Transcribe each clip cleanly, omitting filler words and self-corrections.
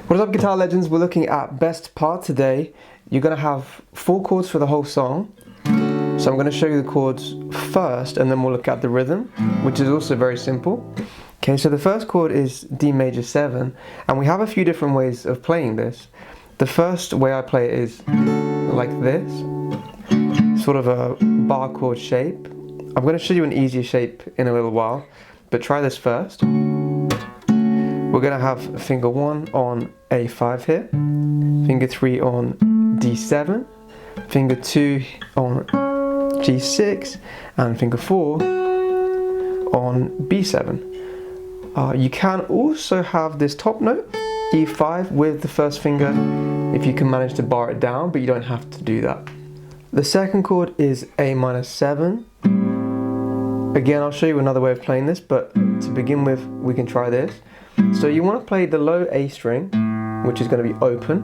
What is up, guitar legends? We're looking at best part today. You're going to have 4 chords for the whole song. So I'm going to show you the chords first and then we'll look at the rhythm, which is also very simple. Okay, so the first chord is D major 7 and we have a few different ways of playing this. The first way I play it is like this, sort of a bar chord shape. I'm going to show you an easier shape in a little while, but try this first. We're going to have finger 1 on A5 here, finger 3 on D7, finger 2 on G6, and finger 4 on B7. You can also have this top note, E5, with the first finger if you can manage to bar it down, but you don't have to do that. The second chord is A minor 7. Again, I'll show you another way of playing this, but to begin with, we can try this. So you want to play the low A string, which is going to be open,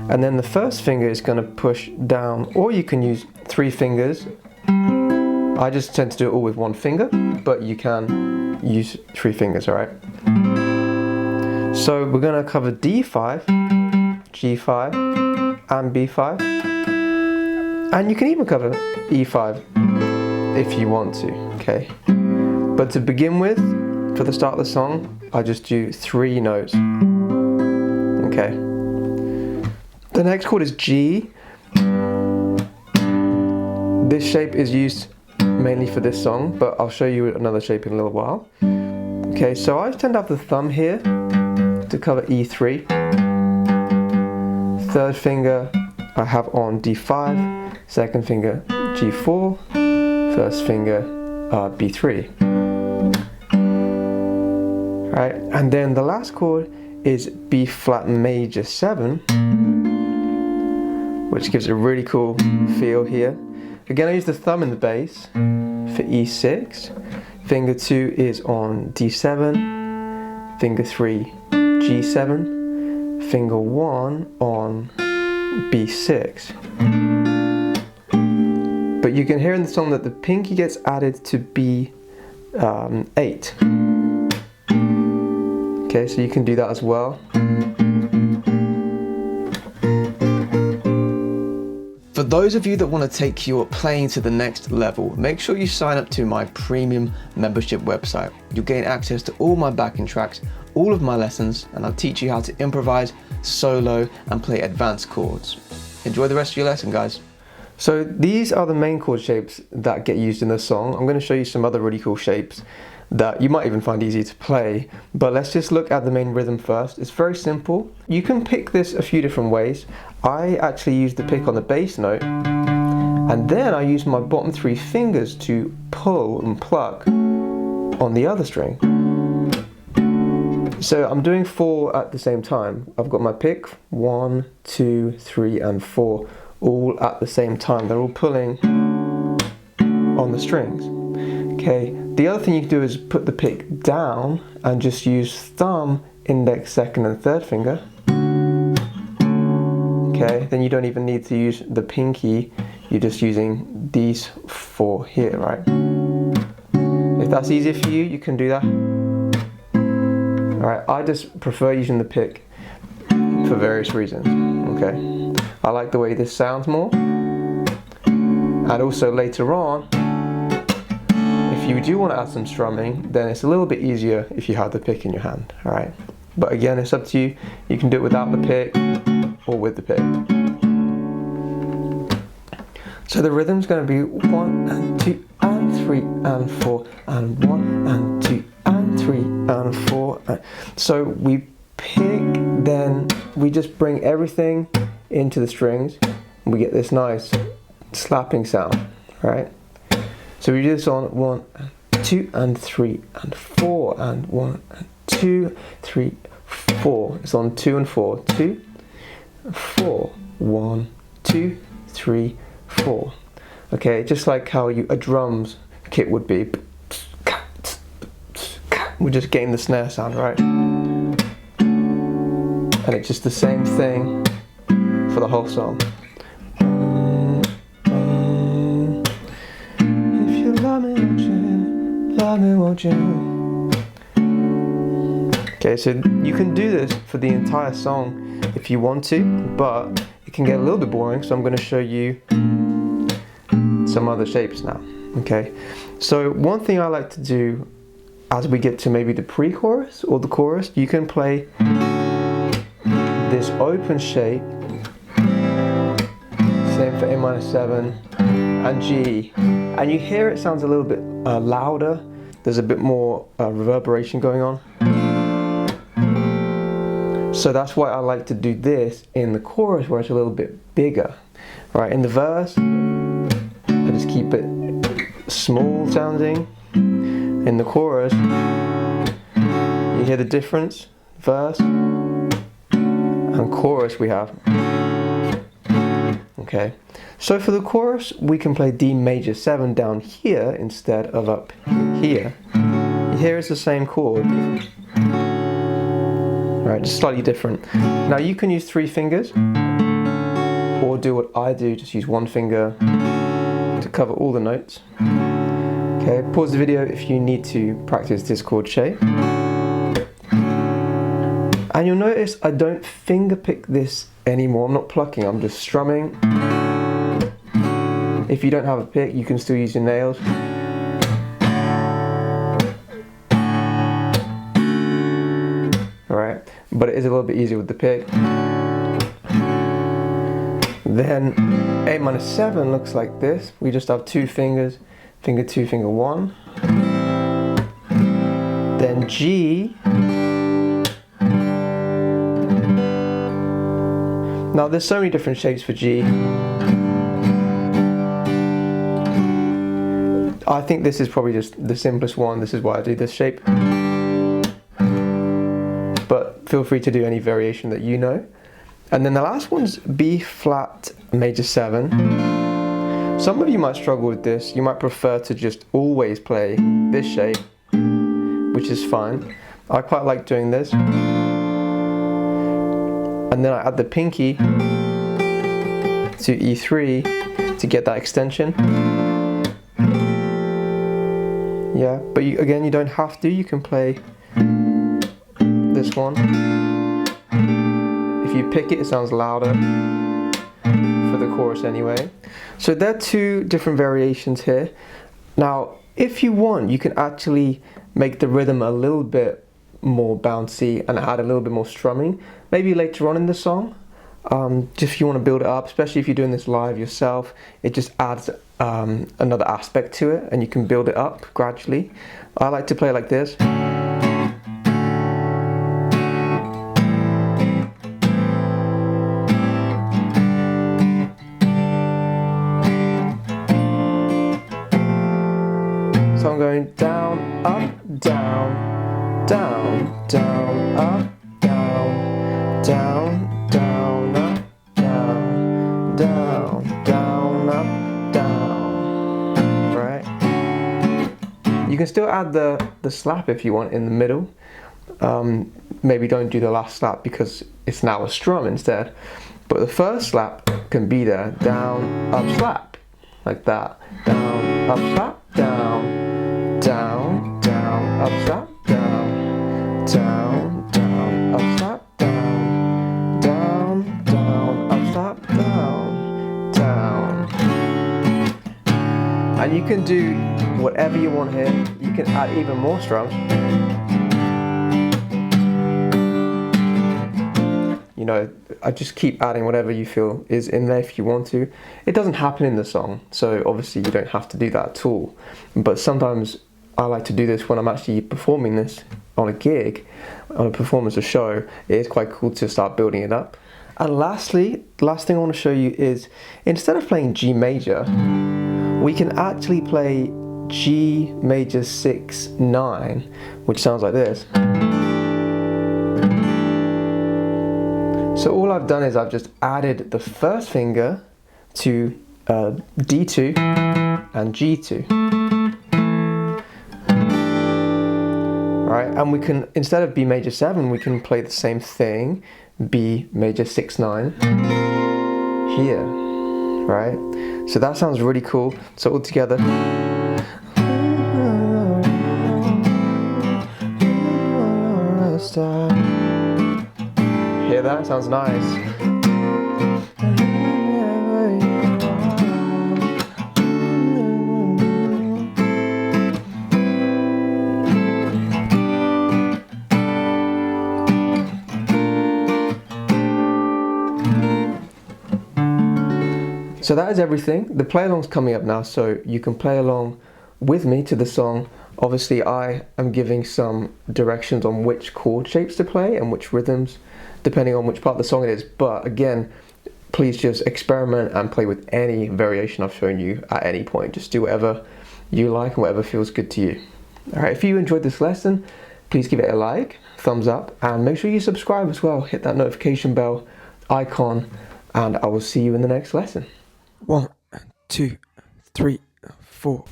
and then the first finger is going to push down, or you can use 3 fingers. I just tend to do it all with 1 finger, but you can use 3 fingers, alright? So we're going to cover D5, G5, and B5, and you can even cover E5 if you want to, okay? But to begin with, for the start of the song, I just do 3 notes. Okay. The next chord is G. This shape is used mainly for this song, but I'll show you another shape in a little while. Okay, so I tend to have the thumb here to cover E3. Third finger I have on D5, second finger G4, first finger B3. Right, and then the last chord is B flat major 7, which gives a really cool feel here. Again, I use the thumb in the bass for E6. Finger 2 is on D7, finger 3 G7, finger 1 on B6. But you can hear in the song that the pinky gets added to B8. Okay, so you can do that as well. For those of you that want to take your playing to the next level, make sure you sign up to my premium membership website. You'll gain access to all my backing tracks, all of my lessons, and I'll teach you how to improvise, solo, and play advanced chords. Enjoy the rest of your lesson, guys. So these are the main chord shapes that get used in the song. I'm going to show you some other really cool shapes that you might even find easy to play, but let's just look at the main rhythm first. It's very simple. You can pick this a few different ways. I actually use the pick on the bass note, and then I use my bottom 3 fingers to pull and pluck on the other string. So I'm doing 4 at the same time. I've got my pick 1, 2, 3, and 4 all at the same time. They're all pulling on the strings. Okay, the other thing you can do is put the pick down and just use thumb, index, second and third finger. Okay, then you don't even need to use the pinky, you're just using these 4 here, right? If that's easier for you, you can do that. Alright, I just prefer using the pick for various reasons, okay? I like the way this sounds more, and also later on, if you do want to add some strumming, then it's a little bit easier if you have the pick in your hand, alright? But again, it's up to you. You can do it without the pick or with the pick. So the rhythm's going to be 1 and 2 and 3 and 4 and 1 and 2 and 3 and 4. So we pick, then we just bring everything into the strings and we get this nice slapping sound, right? So we do this on 1 and 2 and 3 and 4 and 1 and 2, 3, 4. It's on 2 and 4. 2, 4, 1, 2, 3, 4. Okay, just like how a drums kit would be. We're just getting the snare sound, right? And it's just the same thing for the whole song. If you love me, won't you? Love me, won't you? Okay, so you can do this for the entire song if you want to, but it can get a little bit boring, so I'm going to show you some other shapes now. Okay, so one thing I like to do as we get to maybe the pre-chorus or the chorus, you can play this open shape, same for A-7 and G, and you hear it sounds a little bit louder, there's a bit more reverberation going on. So that's why I like to do this in the chorus where it's a little bit bigger. Right, in the verse, I just keep it small sounding. In the chorus, you hear the difference, verse and chorus we have. Okay, so for the chorus, we can play D major 7 down here instead of up here. Here it's the same chord. Right, just slightly different. Now you can use 3 fingers, or do what I do, just use 1 finger to cover all the notes. Okay, pause the video if you need to practice this chord shape. And you'll notice I don't finger pick this anymore, I'm not plucking, I'm just strumming. If you don't have a pick, you can still use your nails. Alright, but it is a little bit easier with the pick. Then A-7 looks like this. We just have 2 fingers, finger 2, finger 1. Then G. Now there's so many different shapes for G. I think this is probably just the simplest one. This is why I do this shape. But feel free to do any variation that you know. And then the last one's B flat major 7. Some of you might struggle with this. You might prefer to just always play this shape, which is fine. I quite like doing this. And then I add the pinky to E3 to get that extension. Yeah, but again, you don't have to. You can play this one. If you pick it, it sounds louder for the chorus anyway. So there are 2 different variations here. Now, if you want, you can actually make the rhythm a little bit more bouncy and add a little bit more strumming. Maybe later on in the song, just if you want to build it up, especially if you're doing this live yourself, it just adds another aspect to it and you can build it up gradually. I like to play like this. So I'm going down, up, down, down, down, up, down, down, down, up, down, down, down, up, down. Right? You can still add the slap if you want in the middle. Maybe don't do the last slap because it's now a strum instead. But the first slap can be there. Down, up, slap. Like that. Down, up, slap, down. Down, down, up, slap, down, down, down, up, slap, down, down, down, up, slap, down, down. And you can do whatever you want here. You can add even more strums. You know, I just keep adding whatever you feel is in there if you want to. It doesn't happen in the song, so obviously you don't have to do that at all. But sometimes I like to do this when I'm actually performing this on a gig, on a performance or show. It is quite cool to start building it up. And lastly, the last thing I want to show you is, instead of playing G major, we can actually play G major 6, 9, which sounds like this. So all I've done is I've just added the first finger to D2 and G2. Right, and we can, instead of B major 7, we can play the same thing, B major 6, 9 here, right? So that sounds really cool. So all together. Start Hear that? Sounds nice. So that is everything. The play along's coming up now, so you can play along with me to the song. Obviously I am giving some directions on which chord shapes to play and which rhythms, depending on which part of the song it is. But again, please just experiment and play with any variation I've shown you at any point. Just do whatever you like and whatever feels good to you. Alright, if you enjoyed this lesson, please give it a like, thumbs up, and make sure you subscribe as well. Hit that notification bell icon, and I will see you in the next lesson. 1, 2, 3, 4.